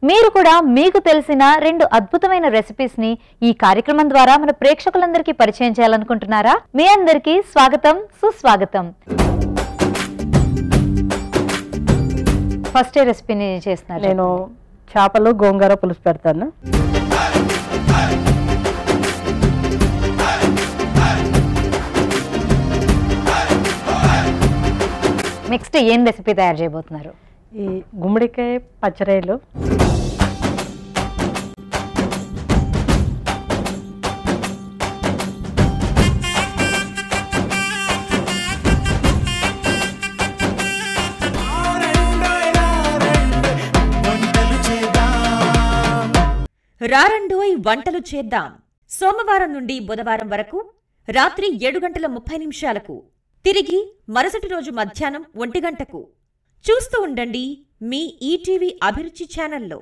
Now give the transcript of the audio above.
మీరు కూడా మీకు తెలిసిన 2 అద్భుతమైన రెసిపీస్ ని ఈ కార్యక్రమం ద్వారా మన ప్రేక్షకులందరికీ పరిచయం చేయాలనుకుంటున్నారా? మీ అందరికీ స్వాగతం, సుస్వాగతం. ఫస్ట్ రెసిపీని చేస్తున్నారు. నేను చేపలు గోంగూర పులుసు పెడతాను. నెక్స్ట్ ఏం రెసిపీ తయారు చేయబోతున్నారు? ఈ గుమ్మడికాయ పచ్చరేలు, రారండోయ్ వంటలు చేద్దాం. సోమవారం నుండి బుధవారం వరకు రాత్రి 7:30 తిరిగి మరుసటి రోజు మధ్యాహ్నం 1 గంటకు చూస్తూ ఉండండి మీ ఈటీవీ అభిరుచి ఛానల్లో.